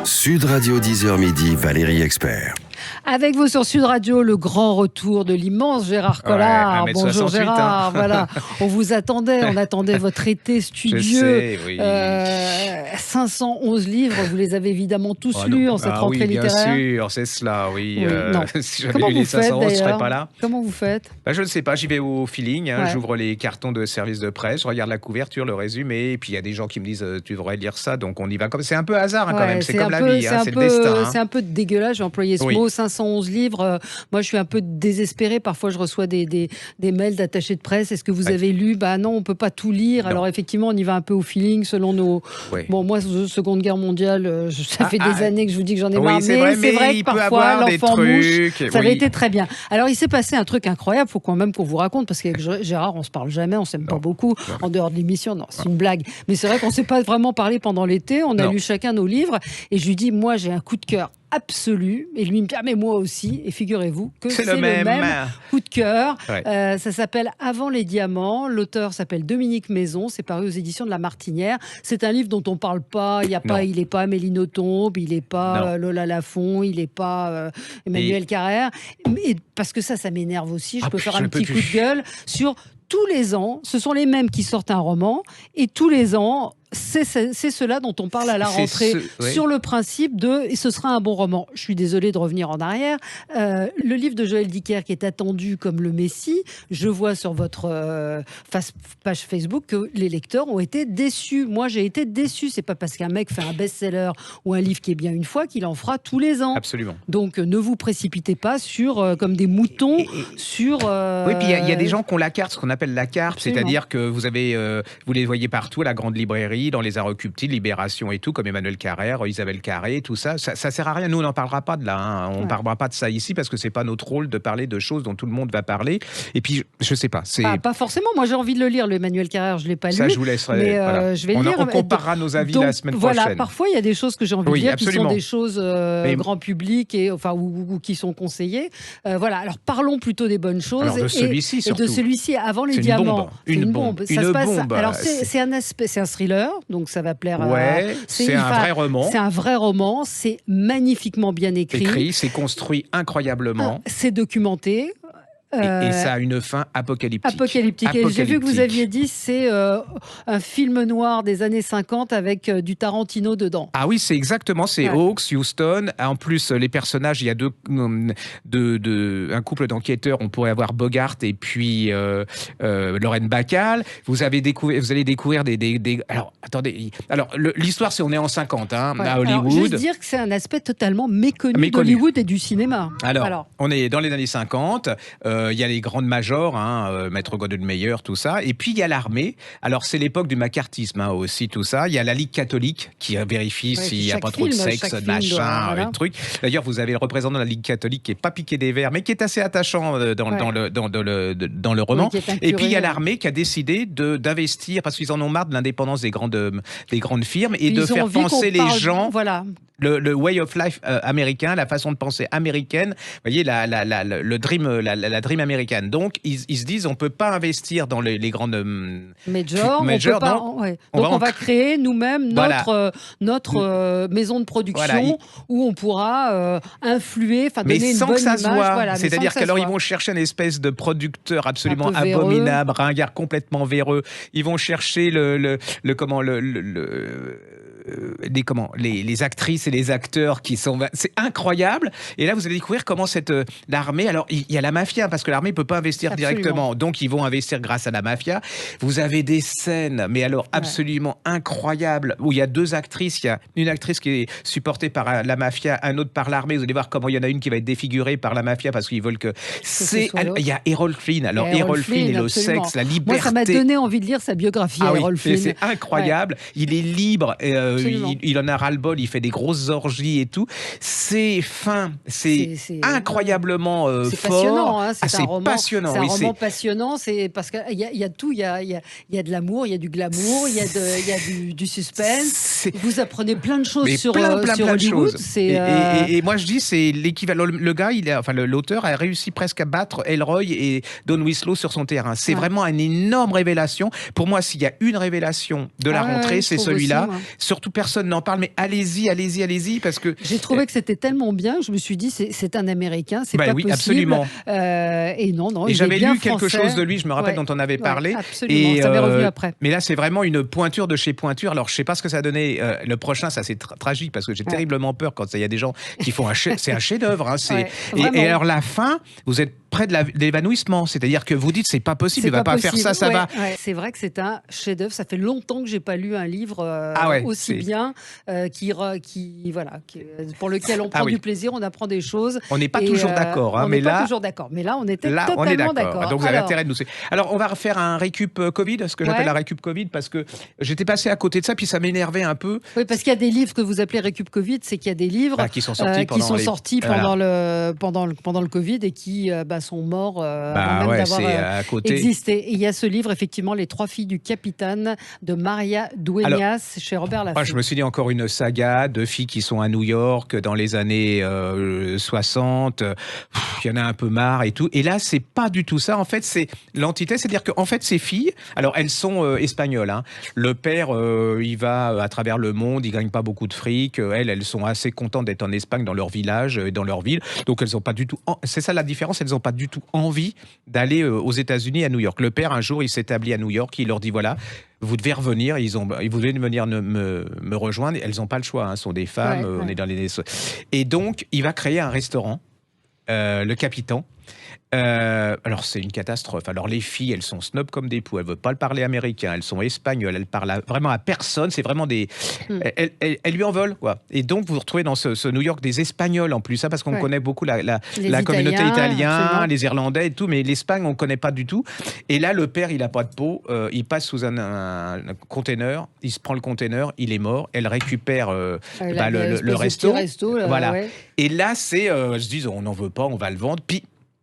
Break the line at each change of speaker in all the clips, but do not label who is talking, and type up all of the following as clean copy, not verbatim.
Sud Radio 10h midi, Valérie Expert.
Avec vous sur Sud Radio, le grand retour de l'immense Gérard Collard.
Ouais,
Bonjour
1m68,
Gérard, voilà. On vous attendait, on attendait votre été studieux.
Je sais, oui.
511 livres, vous les avez évidemment tous lus en cette rentrée littéraire.
Oui, bien sûr, c'est cela, oui.
Non.
Si j'avais
Comment
lu
vous
les
faites
511, je ne serais
d'ailleurs
pas là.
Comment vous faites
Je ne sais pas, j'y vais au feeling,
Ouais.
j'ouvre les cartons de service de presse, je regarde la couverture, le résumé, et puis il y a des gens qui me disent tu devrais lire ça, donc on y va comme c'est un peu hasard quand même, c'est comme la vie, c'est le destin.
C'est un peu dégueulasse, j'ai employé ce
Oui.
mot, 511 livres. Moi, je suis un peu désespérée. Parfois, je reçois des mails d'attachés de presse. Est-ce que vous avez lu ? Non, on ne peut pas tout lire.
Non.
Alors, effectivement, on y va un peu au feeling selon nos...
Oui.
Bon, moi, Seconde Guerre mondiale, ça fait des années que je vous dis que j'en ai marre.
c'est
mais
vrai,
c'est vrai
il
que
peut
parfois,
avoir des
l'enfant mouche,
trucs.
ça avait été très bien. Alors, il s'est passé un truc incroyable. Il faut quand même qu'on vous raconte, parce qu'avec Gérard, on ne se parle jamais, on ne s'aime pas beaucoup. En dehors de l'émission, non, c'est une blague. Mais c'est vrai qu'on ne s'est pas vraiment parlé pendant l'été. On a lu chacun nos livres. Et je lui dis, moi, j'ai un coup de cœur absolu. Et lui me dit, mais moi aussi. Et figurez-vous que c'est le même coup de cœur.
Ouais.
Ça s'appelle Avant les diamants. L'auteur s'appelle Dominique Maison. C'est paru aux éditions de La Martinière. C'est un livre dont on ne parle pas. Il n'est pas Amélie Nothomb, il n'est pas Lola Lafont, il n'est pas Emmanuel Carrère. Mais, parce que ça m'énerve aussi. Je peux faire un petit coup de gueule sur tous les ans. Ce sont les mêmes qui sortent un roman. Et tous les ans, c'est cela dont on parle à la rentrée sur le principe et ce sera un bon roman. Je suis désolée de revenir en arrière. Le livre de Joël Dicker qui est attendu comme le Messie, je vois sur votre page Facebook que les lecteurs ont été déçus. Moi, j'ai été déçue. C'est pas parce qu'un mec fait un best-seller ou un livre qui est bien une fois qu'il en fera tous les ans.
Absolument.
Donc, ne vous précipitez pas comme des moutons sur...
Oui, puis il y a des gens qui ont la carte, ce qu'on appelle la carte,
Absolument.
c'est-à-dire que vous les voyez partout à la grande librairie, dans les arts occultés, Libération et tout, comme Emmanuel Carrère, Isabelle Carré, tout ça. Ça sert à rien. Nous, on n'en parlera pas de là. On ne parlera pas de ça ici parce que c'est pas notre rôle de parler de choses dont tout le monde va parler. Et puis, je sais pas.
Pas forcément. Moi, j'ai envie de le lire, le Emmanuel Carrère. Je l'ai pas lu.
Ça, je vous laisserai.
Mais
voilà.
je vais le lire.
On comparera nos avis la semaine prochaine.
Voilà. Parfois, il y a des choses que j'ai envie de lire
absolument.
qui sont des choses grand public ou qui sont conseillées. Voilà. Alors, parlons plutôt des bonnes choses.
Alors, de celui-ci, surtout.
Et de celui-ci, Avant les diamants.
Une bombe.
Ça se passe. Alors, c'est un thriller, donc ça va plaire.
C'est un vrai roman.
C'est un vrai roman. C'est magnifiquement bien écrit.
C'est construit incroyablement.
C'est documenté.
Et ça a une fin apocalyptique.
Et j'ai vu que vous aviez dit c'est un film noir des années 50 avec du Tarantino dedans.
Ah oui, c'est exactement, c'est Hawks, Houston. En plus, les personnages, il y a un couple d'enquêteurs. On pourrait avoir Bogart et puis Lorraine Bacall. Vous allez découvrir des... Alors, attendez. Alors, l'histoire, c'est on est en 50, à Hollywood.
Alors, juste dire que c'est un aspect totalement méconnu d'Hollywood et du cinéma.
Alors, on est dans les années 50. Il y a les grandes majors, Maître Goldenmeyer, tout ça. Et puis, il y a l'armée. Alors, c'est l'époque du macartisme aussi, tout ça. Il y a la Ligue catholique qui vérifie s'il n'y a pas trop de sexe, machin, truc. D'ailleurs, vous avez le représentant de la Ligue catholique qui n'est pas piqué des verres, mais qui est assez attachant dans le roman. Et puis, il y a l'armée qui a décidé d'investir, parce qu'ils en ont marre de l'indépendance des grandes firmes, et de faire penser les gens...
Voilà.
Le way of life américain, la façon de penser américaine, vous voyez, la dream américaine. Donc, ils se disent, on peut pas investir dans les grandes
majors. Donc, on va créer nous-mêmes notre maison de production où on pourra influer, donner une bonne image.
Mais sans que ça se voit. C'est-à-dire qu'alors, ils vont chercher une espèce de producteur absolument abominable, ringard, complètement véreux. Ils vont chercher les actrices et les acteurs qui sont... C'est incroyable. Et là, vous allez découvrir comment l'armée... Alors, il y a la mafia, parce que l'armée ne peut pas investir directement. Donc, ils vont investir grâce à la mafia. Vous avez des scènes, mais alors absolument incroyables, où il y a deux actrices. Il y a une actrice qui est supportée par la mafia, un autre par l'armée. Vous allez voir comment il y en a une qui va être défigurée par la mafia, parce qu'ils veulent que... Il y a Errol Flynn. Alors, Errol Flynn et le sexe, la liberté...
Moi, ça m'a donné envie de lire sa biographie, Errol Flynn.
C'est incroyable. Il est libre. Il en a ras-le-bol, il fait des grosses orgies et tout. C'est fin, c'est incroyablement
c'est
fort.
Passionnant, c'est un roman
passionnant.
C'est un roman passionnant, c'est parce qu'il y a tout, il y a de l'amour, il y a du glamour, il y a du suspense. Vous apprenez plein de choses sur Hollywood.
Et moi je dis, c'est l'équivalent. Le gars, l'auteur a réussi presque à battre Elroy et Don Winslow sur son terrain. C'est vraiment une énorme révélation. Pour moi, s'il y a une révélation de la rentrée, c'est celui-là. Surtout partout, personne n'en parle, mais allez-y, parce que...
J'ai trouvé que c'était tellement bien, je me suis dit, c'est un Américain, c'est pas
oui,
possible.
Absolument.
Et non,
et
il
j'avais
est bien
lu quelque
français.
chose de lui, je me rappelle, dont on avait parlé.
Absolument, ça m'est revenu après.
Mais là, c'est vraiment une pointure de chez pointure. Alors, je sais pas ce que ça a donné. Le prochain, ça c'est tragique, parce que j'ai terriblement peur quand il y a des gens qui font c'est un chef-d'œuvre. Hein, et alors, la fin, vous êtes près de l'évanouissement. C'est-à-dire que vous dites, c'est pas possible, il va pas faire ça, ça va.
C'est vrai que c'est un chef-d'œuvre. Ça fait longtemps que j'ai pas lu un livre aussi bien, pour lequel on prend du plaisir, on apprend des choses.
On n'est pas toujours d'accord,
hein, mais là, pas toujours d'accord. Mais là, on était totalement d'accord.
Donc vous avez intérêt de nous. Alors, on va refaire un récup Covid, ce que j'appelle la récup Covid, parce que j'étais passé à côté de ça, puis ça m'énervait un peu.
Oui, parce qu'il y a des livres que vous appelez récup Covid, c'est qu'il y a des livres
qui sont sortis
pendant le Covid et qui sont morts avant même d'avoir existé. Et il y a ce livre, effectivement, Les 3 filles du capitaine de Maria Dueñas chez Robert Laffont.
Moi, je me suis dit encore une saga de filles qui sont à New York dans les années 60. Il y en a un peu marre et tout. Et là, c'est pas du tout ça. En fait, c'est l'antithèse. C'est-à-dire qu'en fait, ces filles, alors elles sont espagnoles. Hein. Le père, il va à travers le monde, il gagne pas beaucoup de fric. Elles sont assez contentes d'être en Espagne, dans leur village et dans leur ville. Donc, elles ont pas du tout. C'est ça la différence. Elles ont pas du tout envie d'aller aux États-Unis, à New York. Le père, un jour, il s'établit à New York. Il leur dit voilà, vous devez revenir. Ils voulaient venir me rejoindre. Elles n'ont pas le choix. Hein. Ce sont des femmes. On est dans les. Et donc, il va créer un restaurant. Le capitaine. Alors c'est une catastrophe. Alors les filles, elles sont snobs comme des poux. Elles veulent pas le parler américain. Elles sont espagnoles. Elles parlent vraiment à personne. C'est vraiment des. Elles lui en veulent quoi. Et donc vous retrouvez dans ce New York des Espagnols en plus. Ça parce qu'on connaît beaucoup la communauté italienne, les Irlandais et tout. Mais l'Espagne on connaît pas du tout. Et là le père il a pas de peau. Il passe sous un container. Il se prend le container. Il est mort. Elle récupère le resto. Voilà. Ouais. Et là c'est elles se disent on n'en veut pas. On va le vendre. Puis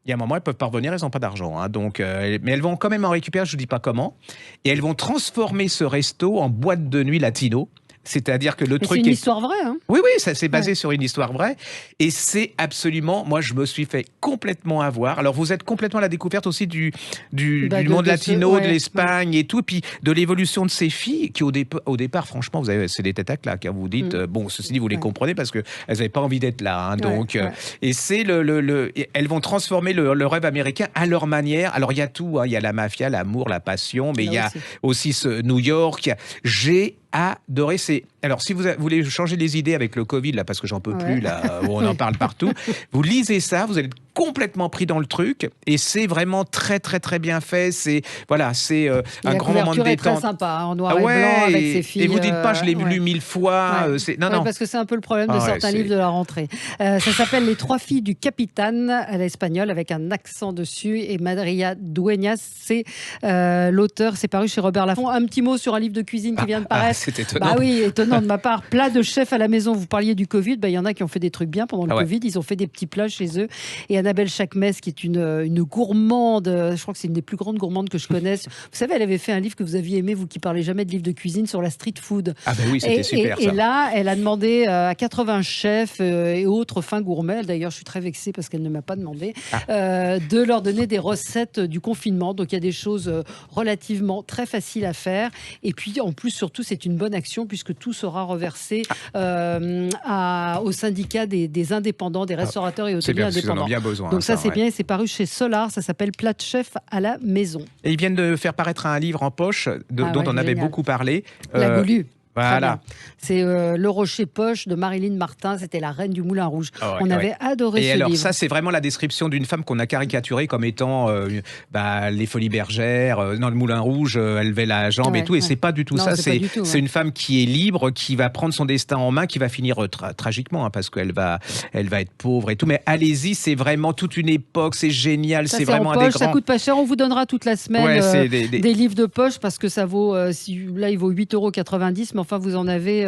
il y a un moment, elles peuvent pas revenir, elles n'ont pas d'argent. Hein, donc, mais elles vont quand même en récupérer, je ne vous dis pas comment. Et elles vont transformer ce resto en boîte de nuit latino. C'est-à-dire que le truc
c'est une histoire vraie. Hein.
Oui, ça s'est basé sur une histoire vraie. Et c'est absolument... Moi, je me suis fait complètement avoir. Alors, vous êtes complètement à la découverte aussi du monde latino, de l'Espagne et tout. Et puis, de l'évolution de ces filles qui, au départ, franchement, c'est des têtes à claques. Hein, vous dites, bon, ceci dit, vous les comprenez parce qu'elles n'avaient pas envie d'être là. Hein, donc, et c'est elles vont transformer le rêve américain à leur manière. Alors, il y a tout. Hein, il y a la mafia, l'amour, la passion. Mais il y a aussi ce New York. J'ai adoré. Alors, si vous voulez changer les idées avec le Covid, là, parce que j'en peux plus, là, où on en parle partout, vous lisez ça, vous allez être complètement pris dans le truc, et c'est vraiment très, très, très bien fait. C'est un grand moment de détente.
La couverture est très sympa, en noir et blanc, avec ses filles.
Et vous dites pas, je l'ai lu 1000 fois. Non.
Parce que c'est un peu le problème de certains livres de la rentrée. Ça s'appelle Les 3 filles du capitaine, à l'espagnol, avec un accent dessus, et Maria Dueñas, c'est l'auteur, c'est paru chez Robert Laffont. Un petit mot sur un livre de cuisine qui vient de paraître.
C'est étonnant.
Bah oui, étonnant de ma part. Plat de chef à la maison. Vous parliez du Covid. Il y en a qui ont fait des trucs bien pendant le Covid. Ils ont fait des petits plats chez eux. Et Annabelle Chakmes, qui est une gourmande, je crois que c'est une des plus grandes gourmandes que je connaisse. Vous savez, elle avait fait un livre que vous aviez aimé, vous qui parlez jamais de livres de cuisine, sur la street food.
Ah ben oui, c'était super ça.
Et là, elle a demandé à 80 chefs et autres fins gourmets, d'ailleurs je suis très vexée parce qu'elle ne m'a pas demandé, de leur donner des recettes du confinement. Donc il y a des choses relativement très faciles à faire. Et puis en plus, surtout, c'est une bonne action puisque tout sera reversé au syndicat des indépendants, des restaurateurs et hôteliers indépendants.
Bien besoin,
donc ça c'est bien, et c'est paru chez Solar, ça s'appelle Plat de chef à la maison.
Et ils viennent de faire paraître un livre en poche dont on avait beaucoup parlé.
La Goulue.
Voilà.
C'est Le Rocher Poche de Marilyn Martin. C'était la reine du Moulin Rouge. On avait adoré ce livre. Et alors
ça, c'est vraiment la description d'une femme qu'on a caricaturée comme étant les Folies Bergères. Dans le Moulin Rouge, elle levait la jambe et tout. Et c'est pas du tout ça. C'est une femme qui est libre, qui va prendre son destin en main, qui va finir tragiquement, hein, parce qu'elle va être pauvre et tout. Mais allez-y, c'est vraiment toute une époque. C'est génial. C'est vraiment un des grands.
Ça coûte pas cher. On vous donnera toute la semaine des livres de poche parce que ça vaut. Là, il vaut 8,90 €. Mais enfin, vous en avez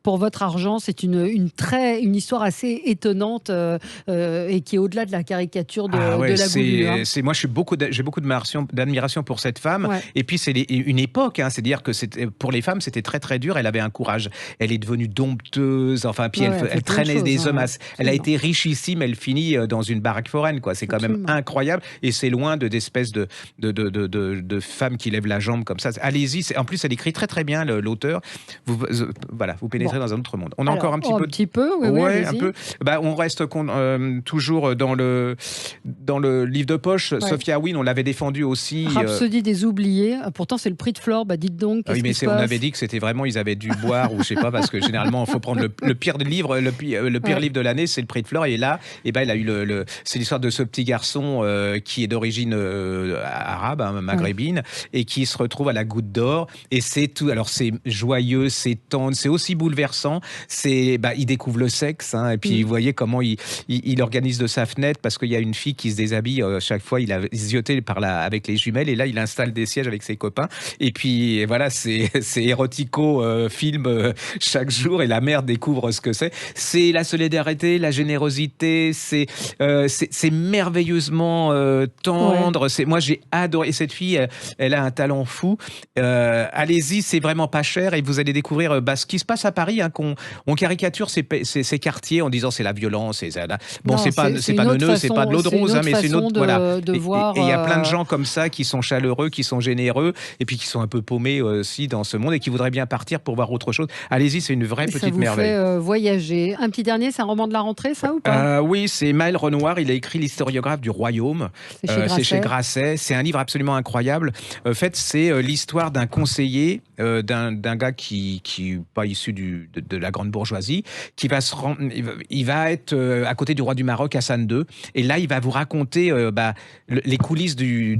pour votre argent. C'est une histoire assez étonnante et qui est au-delà de la caricature de la Goulue. Hein.
Moi, j'ai beaucoup d'admiration pour cette femme. Et puis, c'est une époque. Hein, c'est-à-dire que pour les femmes, c'était très, très dur. Elle avait un courage. Elle est devenue dompteuse. Enfin, puis elle traînait des hommes. Elle a été richissime. Elle finit dans une baraque foraine. Quoi. C'est quand même incroyable. Et c'est loin d'espèces de femmes qui lèvent la jambe comme ça. Allez-y. En plus, elle écrit très, très bien, l'auteur. voilà, vous pénétrez dans un autre monde. On a
Alors,
encore un petit peu.
oui,
Ouais, un
allez-y.
peu. On reste toujours dans le livre de poche.
Ouais.
Sophia Wynne, on l'avait défendu aussi.
Rhapsodie des oubliés. Pourtant, c'est le prix de Flore. Bah, dites donc,
Oui,
qu'est-ce
mais
qui se
on
passe?
avait dit que c'était vraiment, ils avaient dû boire ou je sais pas, parce que généralement, il faut prendre le pire livre, le pire
Ouais.
livre de l'année, c'est le prix de Flore. Et là, il a eu c'est l'histoire de ce petit garçon qui est d'origine arabe, hein, maghrébine, et qui se retrouve à la Goutte d'Or. Et c'est tout. Alors c'est joyeux, c'est tendre, c'est aussi bouleversant. Il découvre le sexe, hein, et puis vous voyez comment il organise de sa fenêtre parce qu'il y a une fille qui se déshabille chaque fois. Il a zioté avec les jumelles, et là il installe des sièges avec ses copains. Et puis voilà, c'est érotico film chaque jour, et la mère découvre ce que c'est. C'est la solidarité, la générosité, c'est merveilleusement tendre.
Ouais.
Moi j'ai adoré. Et cette fille, elle a un talent fou. Allez-y, c'est vraiment pas cher, et vous allez découvrir ce qui se passe à Paris, hein, on caricature ces quartiers en disant c'est la violence. Bon,
Non,
c'est pas neuneux, c'est pas de l'eau de rose, hein, mais c'est une autre. Voilà.
De voir.
Et il y a plein de gens comme ça qui sont chaleureux, qui sont généreux, et puis qui sont un peu paumés aussi dans ce monde et qui voudraient bien partir pour voir autre chose. Allez-y, c'est une vraie petite merveille.
Ça vous fait voyager. Un petit dernier, c'est un roman de la rentrée, ça, ou pas?
Oui, c'est Maël Renoir. Il a écrit L'historiographe du royaume. C'est chez Grasset. C'est un livre absolument incroyable. En fait, c'est l'histoire d'un conseiller, d'un gars qui pas issu de la grande bourgeoisie, qui va il va être à côté du roi du Maroc, Hassan II. Et là, il va vous raconter les coulisses du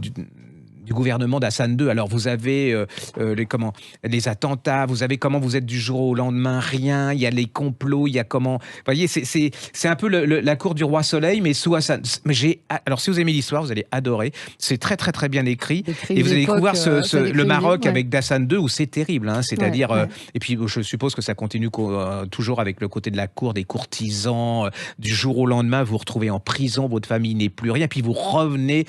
gouvernement d'Hassan II. Alors vous avez les attentats, vous avez comment vous êtes du jour au lendemain, rien, il y a les complots, il y a comment... Vous voyez, c'est un peu la cour du roi Soleil, mais sous Hassan. Alors si vous aimez l'histoire, vous allez adorer. C'est très très très bien écrit. Et vous allez découvrir le Maroc avec Hassan II, où c'est terrible. Hein, c'est-à-dire... et puis je suppose que ça continue toujours avec le côté de la cour, des courtisans. Du jour au lendemain, vous vous retrouvez en prison, votre famille n'est plus rien, puis vous revenez.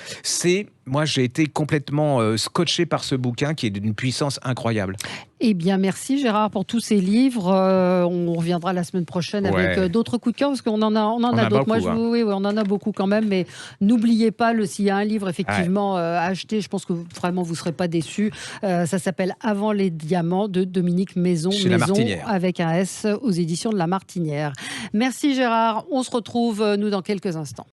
Moi, j'ai été complètement scotché par ce bouquin qui est d'une puissance incroyable.
Eh bien, merci Gérard pour tous ces livres. On reviendra la semaine prochaine avec d'autres coups de cœur, parce qu'on en a d'autres. Moi, oui, on en a beaucoup quand même, mais n'oubliez pas, s'il y a un livre effectivement à acheter, je pense que vraiment vous ne serez pas déçus. Ça s'appelle Avant les diamants de Dominique Maison.
Chez La Martinière.
Avec un S, aux éditions de La Martinière. Merci Gérard. On se retrouve, nous, dans quelques instants.